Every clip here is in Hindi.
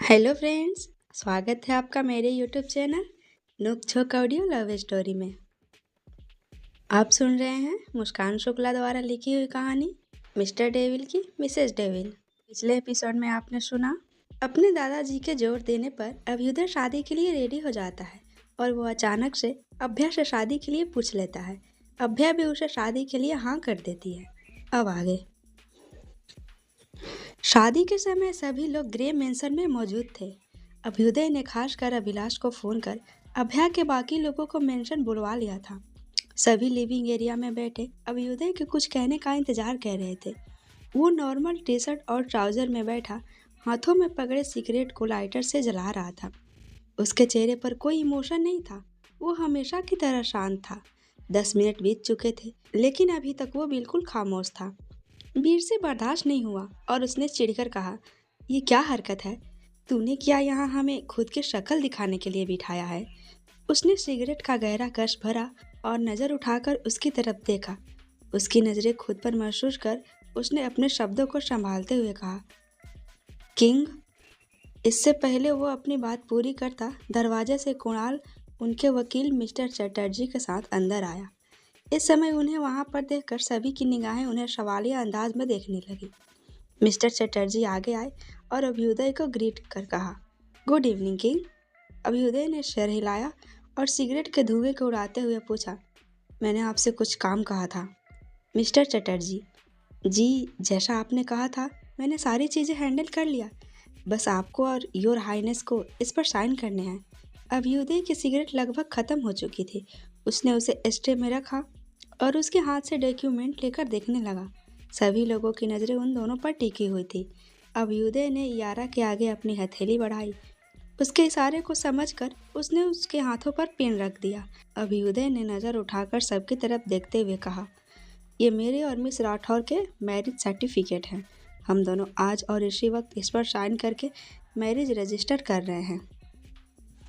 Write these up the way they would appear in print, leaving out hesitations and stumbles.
हेलो फ्रेंड्स, स्वागत है आपका मेरे यूट्यूब चैनल नुक झोंक ऑडियो लव स्टोरी में। आप सुन रहे हैं मुस्कान शुक्ला द्वारा लिखी हुई कहानी मिस्टर डेविल की मिसेस डेविल। पिछले एपिसोड में आपने सुना, अपने दादाजी के जोर देने पर अभ्युदय शादी के लिए रेडी हो जाता है और वो अचानक से अभ्या से शादी के लिए पूछ लेता है। अभ्या भी उसे शादी के लिए हाँ कर देती है। अब आगे। शादी के समय सभी लोग ग्रे मेंशन में मौजूद थे। अभ्युदय ने खासकर अभिलाष को फोन कर अभ्या के बाकी लोगों को मेंशन बुलवा लिया था। सभी लिविंग एरिया में बैठे अभ्युदय के कुछ कहने का इंतजार कर रहे थे। वो नॉर्मल टी शर्ट और ट्राउजर में बैठा, हाथों में पकड़े सिगरेट को लाइटर से जला रहा था। उसके चेहरे पर कोई इमोशन नहीं था। वो हमेशा की तरह शांत था। 10 मिनट बीत चुके थे, लेकिन अभी तक वो बिल्कुल खामोश था। वीर से बर्दाश्त नहीं हुआ और उसने चिढ़कर कहा, ये क्या हरकत है? तूने क्या यहाँ हमें खुद की शक्ल दिखाने के लिए बिठाया है? उसने सिगरेट का गहरा कश भरा और नज़र उठाकर उसकी तरफ देखा। उसकी नज़रें खुद पर महसूस कर उसने अपने शब्दों को संभालते हुए कहा, किंग। इससे पहले वो अपनी बात पूरी करता, दरवाजे से कुणाल उनके वकील मिस्टर चटर्जी के साथ अंदर आया। इस समय उन्हें वहां पर देखकर सभी की निगाहें उन्हें सवालिया अंदाज में देखने लगी। मिस्टर चटर्जी आगे आए और अभ्युदय को ग्रीट कर कहा, गुड इवनिंग किंग। अभ्युदय ने सिर हिलाया और सिगरेट के धुएं को उड़ाते हुए पूछा, मैंने आपसे कुछ काम कहा था। मिस्टर चटर्जी, जी, जैसा आपने कहा था मैंने सारी चीज़ें हैंडल कर लिया। बस आपको और योर हाइनेस को इस पर साइन करने हैं। अभ्युदय की सिगरेट लगभग ख़त्म हो चुकी थी। उसने उसे एस्ट्रे में रखा और उसके हाथ से डॉक्यूमेंट लेकर देखने लगा। सभी लोगों की नज़रें उन दोनों पर टिकी हुई थी। अभ्युदय ने यारा के आगे अपनी हथेली बढ़ाई। उसके इशारे को समझकर उसने उसके हाथों पर पेन रख दिया। अभ्युदय ने नज़र उठाकर सबकी तरफ देखते हुए कहा, ये मेरे और मिस राठौर के मैरिज सर्टिफिकेट हैं। हम दोनों आज और इसी वक्त इस पर साइन करके मैरिज रजिस्टर कर रहे हैं।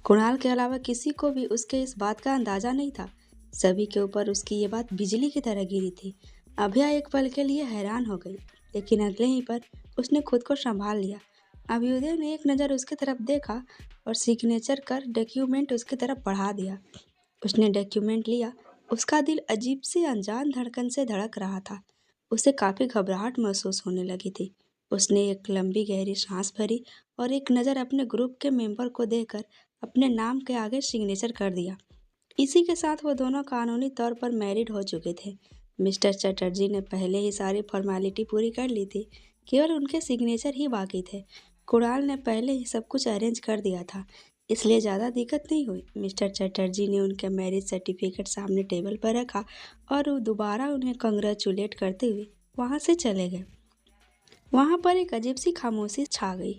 कुणाल के अलावा किसी को भी उसके इस बात का अंदाज़ा नहीं था। सभी के ऊपर उसकी ये बात बिजली की तरह गिरी थी। अभ्या एक पल के लिए हैरान हो गई, लेकिन अगले ही पर उसने खुद को संभाल लिया। अभ्युदय ने एक नज़र उसकी तरफ देखा और सिग्नेचर कर डॉक्यूमेंट उसकी तरफ बढ़ा दिया। उसने डॉक्यूमेंट लिया। उसका दिल अजीब सी अनजान धड़कन से धड़क रहा था। उसे काफ़ी घबराहट महसूस होने लगी थी। उसने एक लंबी गहरी सांस भरी और एक नज़र अपने ग्रुप के मेंबर को देकर अपने नाम के आगे सिग्नेचर कर दिया। इसी के साथ वो दोनों कानूनी तौर पर मैरिड हो चुके थे। मिस्टर चटर्जी ने पहले ही सारी फॉर्मेलिटी पूरी कर ली थी, केवल उनके सिग्नेचर ही बाकी थे। कुणाल ने पहले ही सब कुछ अरेंज कर दिया था, इसलिए ज़्यादा दिक्कत नहीं हुई। मिस्टर चटर्जी ने उनके मैरिज सर्टिफिकेट सामने टेबल पर रखा और वो दोबारा उन्हें कंग्रेचुलेट करते हुए वहाँ से चले गए। वहाँ पर एक अजीब सी खामोशी छा गई।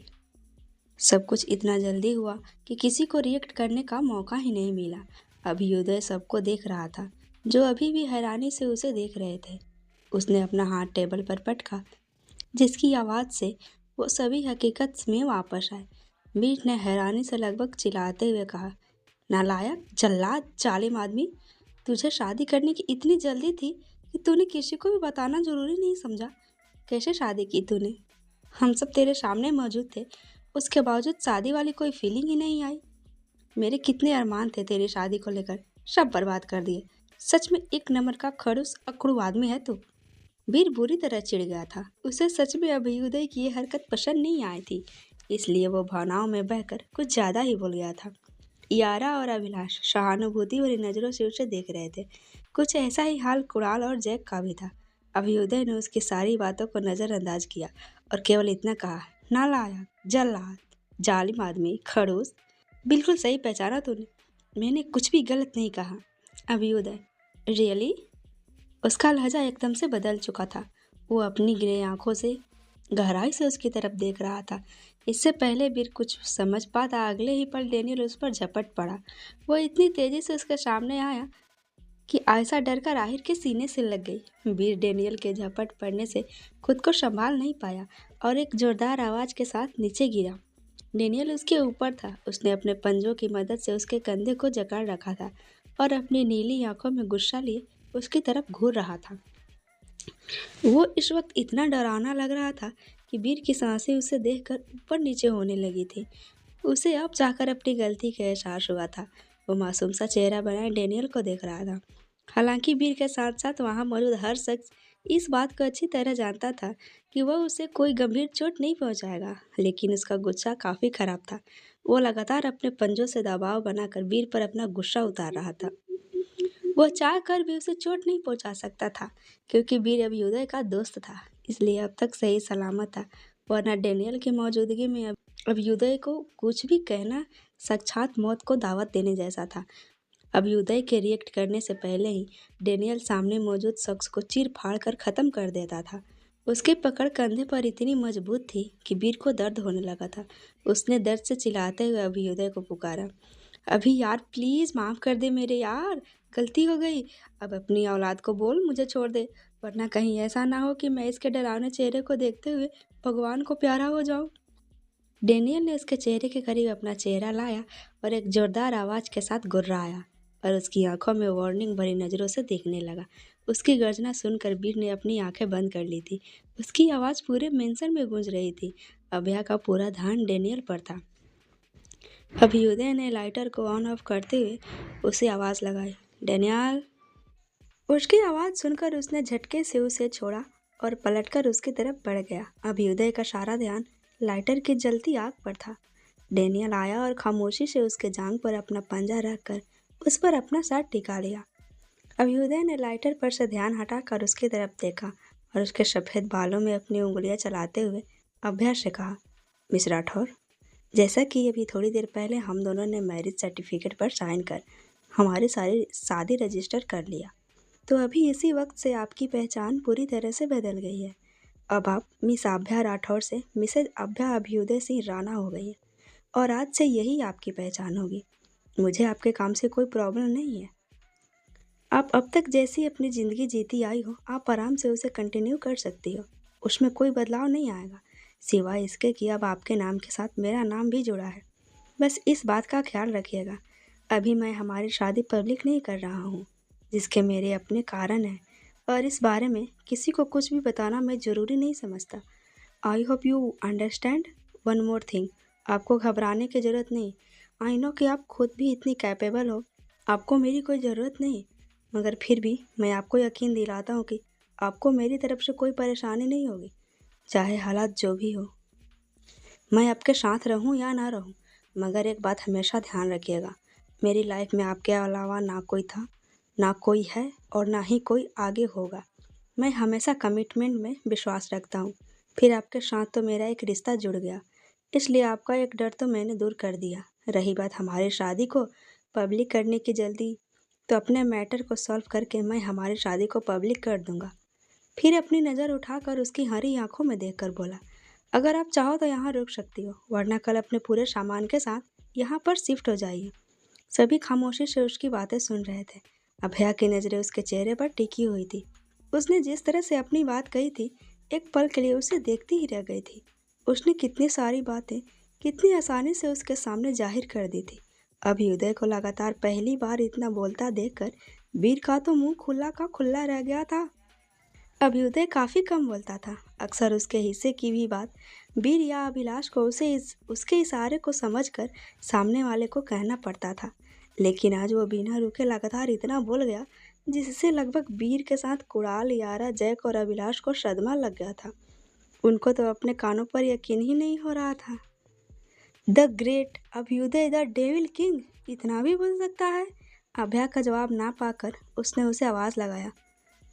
सब कुछ इतना जल्दी हुआ कि किसी को रिएक्ट करने का मौका ही नहीं मिला। अभ्युदय सबको देख रहा था, जो अभी भी हैरानी से उसे देख रहे थे। उसने अपना हाथ टेबल पर पटका, जिसकी आवाज़ से वो सभी हकीकत में वापस आए। मीर ने हैरानी से लगभग चिल्लाते हुए कहा, नालायक, जल्लाद, जालिम आदमी, तुझे शादी करने की इतनी जल्दी थी कि तूने किसी को भी बताना जरूरी नहीं समझा। कैसे शादी की तूने? हम सब तेरे सामने मौजूद थे, उसके बावजूद शादी वाली कोई फीलिंग ही नहीं आई। मेरे कितने अरमान थे तेरी शादी को लेकर, सब बर्बाद कर दिए। सच में एक नंबर का खड़ूस अकड़ू आदमी है तू। वीर बुरी तरह चिढ़ गया था। उसे सच में अभ्युदय की ये हरकत पसंद नहीं आई थी, इसलिए वो भावनाओं में बहकर कुछ ज़्यादा ही बोल गया था। यारा और अभिलाष सहानुभूति भरी नज़रों से उसे देख रहे थे। कुछ ऐसा ही हाल कुणाल और जैक का भी था। अभ्युदय ने उसकी सारी बातों को नज़रअंदाज किया और केवल इतना कहा, नालायक, जल्लाद, जालिम आदमी, खड़ूस, बिल्कुल सही पहचाना तूने। मैंने कुछ भी गलत नहीं कहा। अभ्युदय, रियली? उसका लहजा एकदम से बदल चुका था। वो अपनी ग्रे आंखों से गहराई से उसकी तरफ देख रहा था। इससे पहले वीर कुछ समझ पाता, अगले ही पल डेनियल उस पर झपट पड़ा। वो इतनी तेजी से उसके सामने आया कि आयशा डरकर आहिर के सीने से लग गई। वीर डेनियल के झपट पड़ने से खुद को संभाल नहीं पाया और एक जोरदार आवाज़ के साथ नीचे गिरा। डेनियल उसके ऊपर था। उसने अपने पंजों की मदद से उसके कंधे को जकड़ रखा था और अपनी नीली आंखों में गुस्सा लिए उसकी तरफ घूर रहा था। वो इस वक्त इतना डरावना लग रहा था कि वीर की सांसें उसे देखकर ऊपर नीचे होने लगी थी। उसे अब जाकर अपनी गलती का एहसास हुआ था। वो मासूम सा चेहरा बनाए डेनियल को देख रहा था। हालांकि वीर के साथ साथ वहां मौजूद हर शख्स इस बात को अच्छी तरह जानता था कि वह उसे कोई गंभीर चोट नहीं पहुंचाएगा, लेकिन उसका गुस्सा काफी खराब था। वो लगातार अपने पंजों से दबाव बनाकर वीर पर अपना गुस्सा उतार रहा था। वह चाह कर भी उसे चोट नहीं पहुंचा सकता था, क्योंकि वीर अभ्युदय का दोस्त था, इसलिए अब तक सही सलामत था। वरना डेनियल की मौजूदगी में अभ्युदय को कुछ भी कहना साक्षात मौत को दावत देने जैसा था। अभ्युदय के रिएक्ट करने से पहले ही डेनियल सामने मौजूद शख्स को चीर फाड़ कर खत्म कर देता था। उसकी पकड़ कंधे पर इतनी मजबूत थी कि वीर को दर्द होने लगा था। उसने दर्द से चिल्लाते हुए अभ्युदय को पुकारा, अभी यार प्लीज माफ कर दे मेरे यार, गलती हो गई। अब अपनी औलाद को बोल मुझे छोड़ दे, वरना कहीं ऐसा ना हो कि मैं इसके डरावने चेहरे को देखते हुए भगवान को प्यारा हो जाऊं। डेनियल ने उसके चेहरे के करीब अपना चेहरा लाया और एक जोरदार आवाज के साथ गुर्राया और उसकी आंखों में वार्निंग भरी नजरों से देखने लगा। उसकी गर्जना सुनकर वीर ने अपनी आंखें बंद कर ली थी। उसकी आवाज पूरे मेंशन में गूंज रही थी। अभया का पूरा ध्यान डेनियल पर था। अभ्युदय ने लाइटर को ऑन ऑफ करते हुए उसे आवाज लगाई, डेनियल। उसकी आवाज सुनकर उसने झटके से उसे छोड़ा और पलटकर उसकी तरफ बढ़ गया। अभ्युदय का सारा ध्यान लाइटर की जलती आग पर था। डेनियल आया और खामोशी से उसके जांघ पर अपना पंजा रखकर उस पर अपना सर टिका लिया। अभ्युदय ने लाइटर पर से ध्यान हटाकर उसकी तरफ देखा और उसके सफेद बालों में अपनी उंगलियां चलाते हुए अभ्या से कहा, मिस राठौर, जैसा कि अभी थोड़ी देर पहले हम दोनों ने मैरिज सर्टिफिकेट पर साइन कर हमारी सारी शादी रजिस्टर कर लिया, तो अभी इसी वक्त से आपकी पहचान पूरी तरह से बदल गई है। अब आप मिस अभ्या राठौर से मिसेज अभ्या अभ्युदय सिंह राणा हो गई है और आज से यही आपकी पहचान होगी। मुझे आपके काम से कोई प्रॉब्लम नहीं है। आप अब तक जैसी अपनी ज़िंदगी जीती आई हो, आप आराम से उसे कंटिन्यू कर सकती हो। उसमें कोई बदलाव नहीं आएगा, सिवाय इसके कि अब आपके नाम के साथ मेरा नाम भी जुड़ा है। बस इस बात का ख्याल रखिएगा, अभी मैं हमारी शादी पब्लिक नहीं कर रहा हूँ, जिसके मेरे अपने कारण हैं, और इस बारे में किसी को कुछ भी बताना मैं ज़रूरी नहीं समझता। I hope you understand. One more thing, आपको घबराने की ज़रूरत नहीं। आई नो कि आप खुद भी इतनी कैपेबल हो, आपको मेरी कोई ज़रूरत नहीं, मगर फिर भी मैं आपको यकीन दिलाता हूँ कि आपको मेरी तरफ से कोई परेशानी नहीं होगी, चाहे हालात जो भी हो। मैं आपके साथ रहूं या ना रहूं, मगर एक बात हमेशा ध्यान रखिएगा, मेरी लाइफ में आपके अलावा ना कोई था, ना कोई है और ना ही कोई आगे होगा। मैं हमेशा कमिटमेंट में विश्वास रखता हूँ। फिर आपके साथ तो मेरा एक रिश्ता जुड़ गया, इसलिए आपका एक डर तो मैंने दूर कर दिया। रही बात हमारी शादी को पब्लिक करने की जल्दी, तो अपने मैटर को सॉल्व करके मैं हमारी शादी को पब्लिक कर दूंगा। फिर अपनी नज़र उठाकर उसकी हरी आंखों में देखकर बोला, अगर आप चाहो तो यहाँ रुक सकती हो, वरना कल अपने पूरे सामान के साथ यहाँ पर शिफ्ट हो जाइए। सभी खामोशी से उसकी बातें सुन रहे थे। अभया की नज़रें उसके चेहरे पर टिकी हुई थी। उसने जिस तरह से अपनी बात कही थी, एक पल के लिए उसे देखती ही रह गई थी। उसने कितनी सारी बातें कितनी आसानी से उसके सामने जाहिर कर दी थी। अभ्युदय को लगातार पहली बार इतना बोलता देखकर वीर का तो मुंह खुला का खुला रह गया था। अभ्युदय काफ़ी कम बोलता था। अक्सर उसके हिस्से की भी बात वीर या अभिलाष को उसके इशारे को समझकर सामने वाले को कहना पड़ता था, लेकिन आज वो बिना रुके लगातार इतना बोल गया जिससे लगभग वीर के साथ कुणाल, यारा, जैक और अभिलाष को सदमा लग गया था। उनको तो अपने कानों पर यकीन ही नहीं हो रहा था। The great Abhyuday, the devil king, इतना भी बोल सकता है? अभया का जवाब ना पाकर उसने उसे आवाज़ लगाया,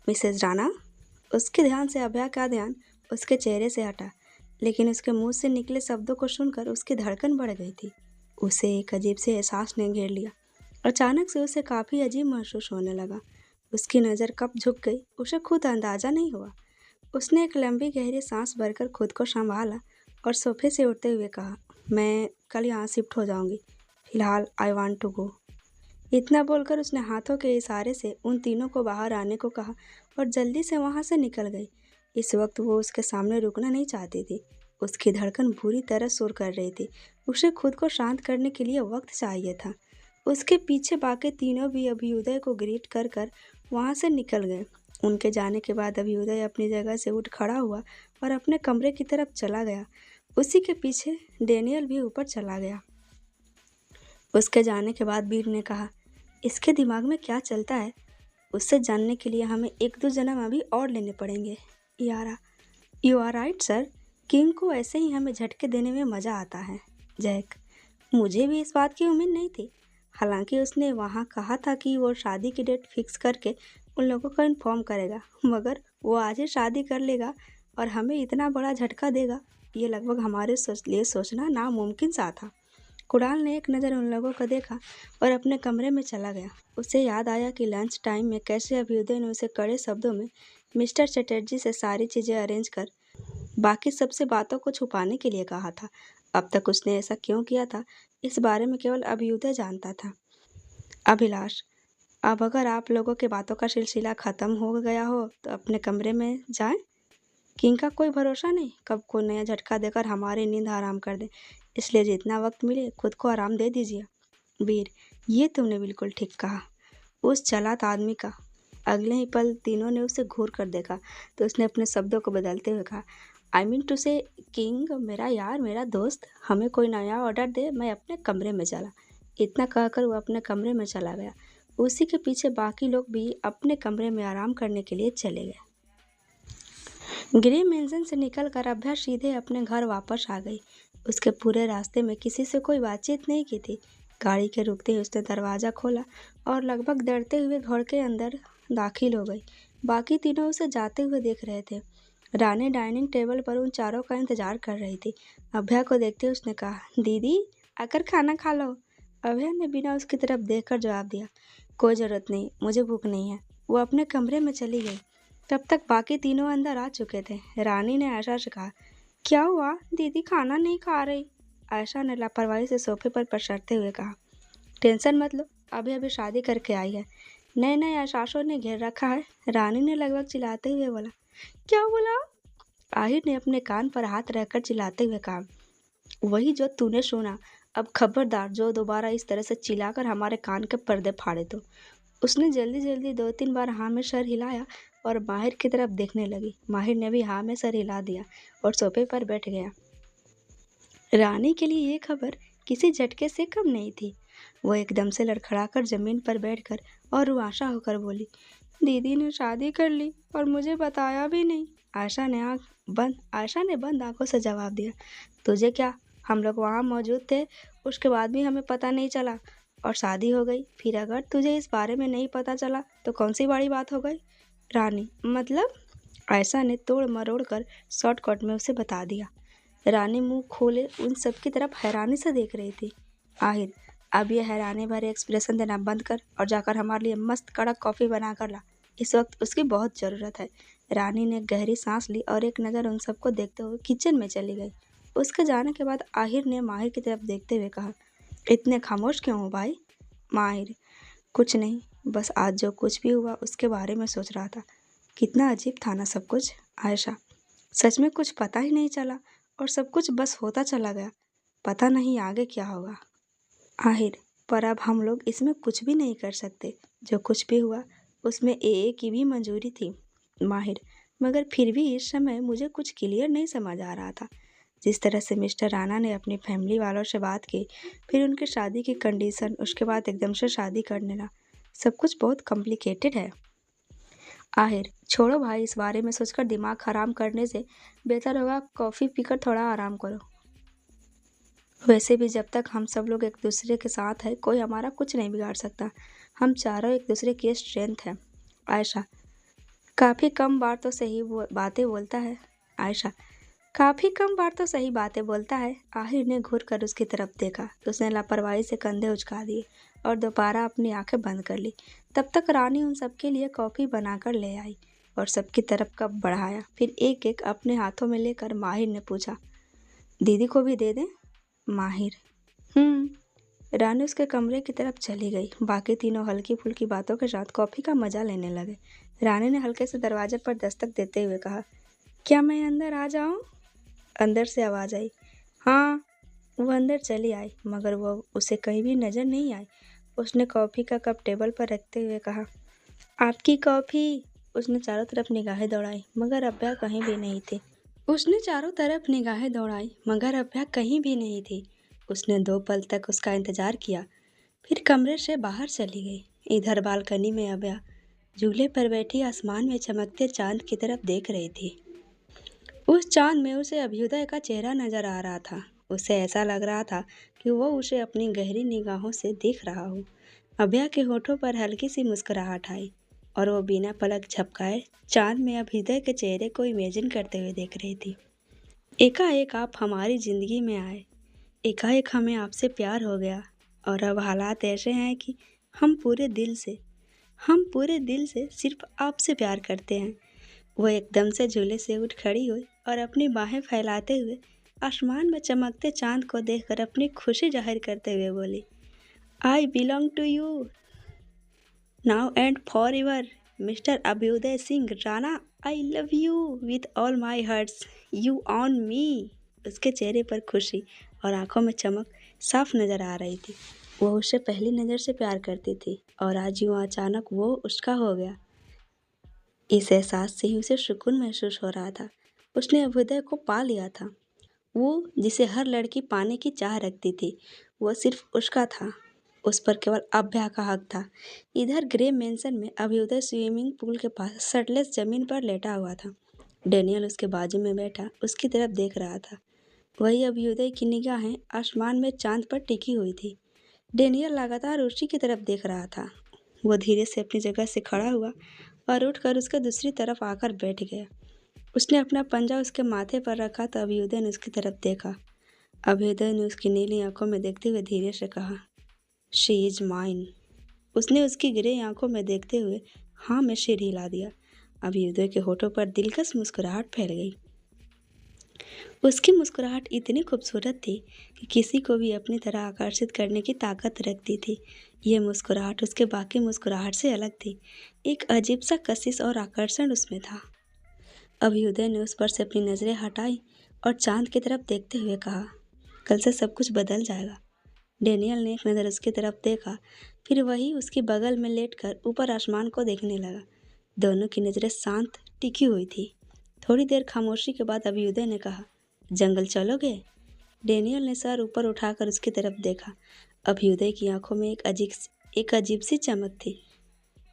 मिसेज राणा। उसके ध्यान से अभया का ध्यान उसके चेहरे से हटा, लेकिन उसके मुंह से निकले शब्दों को सुनकर उसकी धड़कन बढ़ गई थी। उसे एक अजीब से एहसास ने घेर लिया। अचानक से उसे काफ़ी अजीब महसूस होने लगा। उसकी नज़र कब झुक गई उसे खुद अंदाज़ा नहीं हुआ। उसने एक लंबी गहरी सांस भरकर खुद को संभाला और सोफे से उठते हुए कहा, मैं कल यहाँ शिफ्ट हो जाऊँगी, फिलहाल आई वांट टू गो। इतना बोलकर उसने हाथों के इशारे से उन तीनों को बाहर आने को कहा और जल्दी से वहाँ से निकल गई। इस वक्त वो उसके सामने रुकना नहीं चाहती थी। उसकी धड़कन बुरी तरह शोर कर रही थी। उसे खुद को शांत करने के लिए वक्त चाहिए था। उसके पीछे बाकी तीनों भी अभ्युदय को ग्रीट कर कर वहाँ से निकल गए। उनके जाने के बाद अभ्युदय अपनी जगह से उठ खड़ा हुआ और अपने कमरे की तरफ चला गया। उसी के पीछे डेनियल भी ऊपर चला गया। उसके जाने के बाद बीर ने कहा, इसके दिमाग में क्या चलता है, उससे जानने के लिए हमें 1-2 जन्म अभी और लेने पड़ेंगे। यारा, you are right sir. King को ऐसे ही हमें झटके देने में मज़ा आता है। जैक, मुझे भी इस बात की उम्मीद नहीं थी। हालांकि उसने वहाँ कहा था कि वो शादी की डेट फिक्स करके उन लोगों को इन्फॉर्म करेगा, मगर वो आज ही शादी कर लेगा और हमें इतना बड़ा झटका देगा, ये लगभग हमारे लिए सोचना नामुमकिन सा था। कुणाल ने एक नज़र उन लोगों को देखा और अपने कमरे में चला गया। उसे याद आया कि लंच टाइम में कैसे अभ्युदय ने उसे कड़े शब्दों में मिस्टर चटर्जी से सारी चीज़ें अरेंज कर बाकी सबसे बातों को छुपाने के लिए कहा था। अब तक उसने ऐसा क्यों किया था, इस बारे में केवल अभ्युदय जानता था। अभिलाष, अब अगर आप लोगों के बातों का सिलसिला ख़त्म हो गया हो तो अपने कमरे में जाएं। किंग का कोई भरोसा नहीं, कब को नया झटका देकर हमारी नींद हराम कर दे, इसलिए जितना वक्त मिले खुद को आराम दे दीजिए। वीर, ये तुमने बिल्कुल ठीक कहा। उस चालाक आदमी का। अगले ही पल तीनों ने उसे घूर कर देखा तो उसने अपने शब्दों को बदलते हुए कहा, आई मीन टू से किंग, मेरा यार, मेरा दोस्त, हमें कोई नया ऑर्डर दे, मैं अपने कमरे में चला। इतना कहकर वो अपने कमरे में चला गया। उसी के पीछे बाकी लोग भी अपने कमरे में आराम करने के लिए चले गए। ग्रे मेंशन से निकलकर अभ्या सीधे अपने घर वापस आ गई। उसके पूरे रास्ते में किसी से कोई बातचीत नहीं की थी। गाड़ी के रुकते ही उसने दरवाज़ा खोला और लगभग डरते हुए घर के अंदर दाखिल हो गई। बाकी तीनों उसे जाते हुए देख रहे थे। रानी डाइनिंग टेबल पर उन चारों का इंतजार कर रही थी। अभ्या को देखते हुए उसने कहा, दीदी आकर खाना खा लो। अभ्या ने बिना उसकी तरफ देखकर जवाब दिया, कोई ज़रूरत नहीं, मुझे भूख नहीं है। वो अपने कमरे में चली गई। तब तक बाकी तीनों अंदर आ चुके थे। रानी ने आयशा से कहा, क्या हुआ, दीदी खाना नहीं खा रही। आयशा ने लापरवाही से सोफे पर पछाड़ते हुए कहा, टेंशन मत लो, अभी अभी शादी करके आई है, नए नए आशासों ने घेर रखा है। रानी ने लगभग चिल्लाते हुए बोला, क्या बोला। आहिर ने अपने कान पर हाथ रखकर चिल्लाते हुए कहा, वही जो तूने सुना। अब खबरदार जो दोबारा इस तरह से चिल्लाकर हमारे कान के पर्दे फाड़े तो। उसने जल्दी जल्दी 2-3 बार हाँ में सर हिलाया और माहिर की तरफ देखने लगी। माहिर ने भी हाँ में सर हिला दिया और सोफे पर बैठ गया। रानी के लिए ये खबर किसी झटके से कम नहीं थी। वो एकदम से लड़खड़ाकर जमीन पर बैठकर और रुआंसा होकर बोली, दीदी ने शादी कर ली और मुझे बताया भी नहीं। आयशा ने बंद आंखों से जवाब दिया, तुझे क्या, हम लोग वहाँ मौजूद थे, उसके बाद भी हमें पता नहीं चला और शादी हो गई। फिर अगर तुझे इस बारे में नहीं पता चला तो कौन सी बड़ी बात हो गई। रानी, मतलब। आयशा ने तोड़ मरोड़ कर शॉर्टकट में उसे बता दिया। रानी मुंह खोले उन सब की तरफ हैरानी से देख रही थी। आहिर, अब ये हैरानी भरे एक्सप्रेशन देना बंद कर और जाकर हमारे लिए मस्त कड़क कॉफ़ी बना कर ला, इस वक्त उसकी बहुत ज़रूरत है। रानी ने गहरी सांस ली और एक नज़र उन सबको देखते हुए किचन में चली गई। उसके जाने के बाद आहिर ने माहिर की तरफ देखते हुए कहा, इतने खामोश क्यों हो भाई। माहिर, कुछ नहीं, बस आज जो कुछ भी हुआ उसके बारे में सोच रहा था। कितना अजीब था ना सब कुछ। आयशा, सच में कुछ पता ही नहीं चला और सब कुछ बस होता चला गया, पता नहीं आगे क्या होगा। आहिर, पर अब हम लोग इसमें कुछ भी नहीं कर सकते। जो कुछ भी हुआ उसमें एए की भी मंजूरी थी। माहिर, मगर फिर भी इस समय मुझे कुछ क्लियर नहीं समझ आ रहा था। जिस तरह से मिस्टर राणा ने अपनी फैमिली वालों से बात की, फिर उनकी शादी की कंडीशन, उसके बाद एकदम से शादी कर लेना, सब कुछ बहुत कॉम्प्लिकेटेड है। आहिर, छोड़ो भाई, इस बारे में सोचकर दिमाग खराब करने से बेहतर होगा कॉफ़ी पीकर थोड़ा आराम करो। वैसे भी जब तक हम सब लोग एक दूसरे के साथ हैं, कोई हमारा कुछ नहीं बिगाड़ सकता। हम चारों एक दूसरे की स्ट्रेंथ हैं। आयशा, काफ़ी कम बार तो सही बातें बोलता है। आयशा, काफ़ी कम बार तो सही बातें बोलता है। आहिर ने घूर कर उसकी तरफ देखा। उसने लापरवाही से कंधे उचका दिए और दोबारा अपनी आंखें बंद कर ली। तब तक रानी उन सबके लिए कॉफ़ी बनाकर ले आई और सबकी तरफ कप बढ़ाया। फिर एक एक अपने हाथों में लेकर माहिर ने पूछा, दीदी को भी दे दें। माहिर, रानी उसके कमरे की तरफ चली गई। बाकी तीनों हल्की फुल्की बातों के साथ कॉफ़ी का मज़ा लेने लगे। रानी ने हल्के से दरवाजे पर दस्तक देते हुए कहा, क्या मैं अंदर आ जाऊं? अंदर से आवाज़ आई, हाँ। वो अंदर चली आई मगर वो उसे कहीं भी नज़र नहीं आई। उसने कॉफ़ी का कप टेबल पर रखते हुए कहा, आपकी कॉफ़ी। उसने चारों तरफ निगाहें दौड़ाई मगर अभ्या कहीं भी नहीं थी। उसने चारों तरफ निगाहें दौड़ाई मगर अभ्या कहीं भी नहीं थी। उसने 2 पल तक उसका इंतजार किया, फिर कमरे से बाहर चली गई। इधर बालकनी में अभ्या झूले पर बैठी आसमान में चमकते चांद की तरफ देख रही थी। उस चांद में उसे अभ्युदय का चेहरा नजर आ रहा था। उसे ऐसा लग रहा था कि वो उसे अपनी गहरी निगाहों से देख रहा हो। अभ्या के होठों पर हल्की सी मुस्कुराहट आई और वो बिना पलक झपकाए चांद में अभ्युदय के चेहरे को इमेजिन करते हुए देख रही थी। एकाएक आप हमारी जिंदगी में आए, एकाएक हमें आपसे प्यार हो गया और अब हालात ऐसे हैं कि हम पूरे दिल से सिर्फ आपसे प्यार करते हैं। वो एकदम से झूले से उठ खड़ी हुई और अपनी बाहें फैलाते हुए आसमान में चमकते चांद को देखकर अपनी खुशी जाहिर करते हुए बोली, I belong to you now and forever mister Abhyuday Singh Rana. I love you with all my hearts, you on me. उसके चेहरे पर खुशी और आंखों में चमक साफ नजर आ रही थी। वो उससे पहली नज़र से प्यार करती थी और आज यूँ अचानक वो उसका हो गया। इस एहसास से ही उसे सुकून महसूस हो रहा था। उसने अभ्युदय को पा लिया था, वो जिसे हर लड़की पाने की चाह रखती थी। वो सिर्फ उसका था, उस पर केवल अभ्या का हक था। इधर ग्रे मेंशन में अभ्युदय स्विमिंग पूल के पास शर्टलेस जमीन पर लेटा हुआ था। डेनियल उसके बाजू में बैठा उसकी तरफ देख रहा था। वही अभ्युदय की निगाहें आसमान में चांद पर टिकी हुई थी। डेनियल लगातार उसी की तरफ देख रहा था। वो धीरे से अपनी जगह से खड़ा हुआ और उठकर उसके दूसरी तरफ आकर बैठ गया। उसने अपना पंजा उसके माथे पर रखा तो अभ्युदय ने उसकी तरफ देखा। अभ्युदय ने उसकी नीली आंखों में देखते हुए धीरे से कहा, शी इज माइन। उसने उसकी ग्रे आंखों में देखते हुए हाँ में सिर हिला दिया। अभ्युदय के होठों पर दिलकश मुस्कुराहट फैल गई। उसकी मुस्कुराहट इतनी खूबसूरत थी कि किसी को भी अपनी तरह आकर्षित करने की ताकत रखती थी। ये मुस्कुराहट उसके बाकी मुस्कुराहट से अलग थी। एक अजीब सा कशिश और आकर्षण उसमें था। अभ्युदय ने उस पर से अपनी नज़रें हटाई और चांद की तरफ देखते हुए कहा, कल से सब कुछ बदल जाएगा। डेनियल ने एक नज़र उसकी तरफ देखा, फिर वही उसकी बगल में लेटकर ऊपर आसमान को देखने लगा। दोनों की नज़रें शांत टिकी हुई थी। थोड़ी देर खामोशी के बाद अभ्युदय ने कहा, जंगल चलोगे? डेनियल ने सर ऊपर उठाकर उसकी तरफ देखा। अभ्युदय की आंखों में एक अजीब सी चमक थी,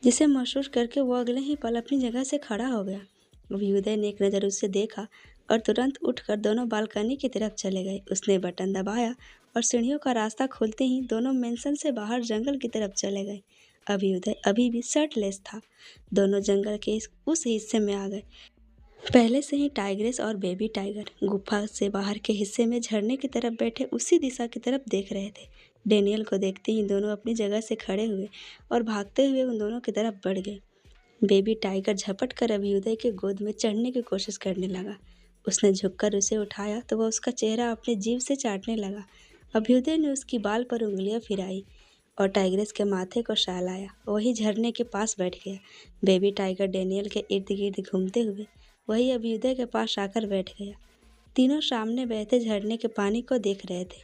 जिसे महसूस करके वो अगले ही पल अपनी जगह से खड़ा हो गया। अभ्युदय ने एक नज़र उससे देखा और तुरंत उठकर दोनों बालकनी की तरफ चले गए। उसने बटन दबाया और सीढ़ियों का रास्ता खोलते ही दोनों मेंशन से बाहर जंगल की तरफ चले गए। अभ्युदय अभी भी शर्टलेस था। दोनों जंगल के उस हिस्से में आ गए। पहले से ही टाइग्रेस और बेबी टाइगर गुफा से बाहर के हिस्से में झरने की तरफ बैठे उसी दिशा की तरफ देख रहे थे। डेनियल को देखते ही दोनों अपनी जगह से खड़े हुए और भागते हुए उन दोनों की तरफ बढ़ गए। बेबी टाइगर झपट कर अभ्युदय के गोद में चढ़ने की कोशिश करने लगा। उसने झुककर उसे उठाया तो वह उसका चेहरा अपने जीभ से चाटने लगा। अभ्युदय ने उसकी बाल पर उंगलियां फिराई और टाइग्रेस के माथे को सहलाया। वही झरने के पास बैठ गया। बेबी टाइगर डेनियल के इर्द गिर्द घूमते हुए वही अभ्युदय के पास आकर बैठ गया। तीनों सामने बहते झरने के पानी को देख रहे थे।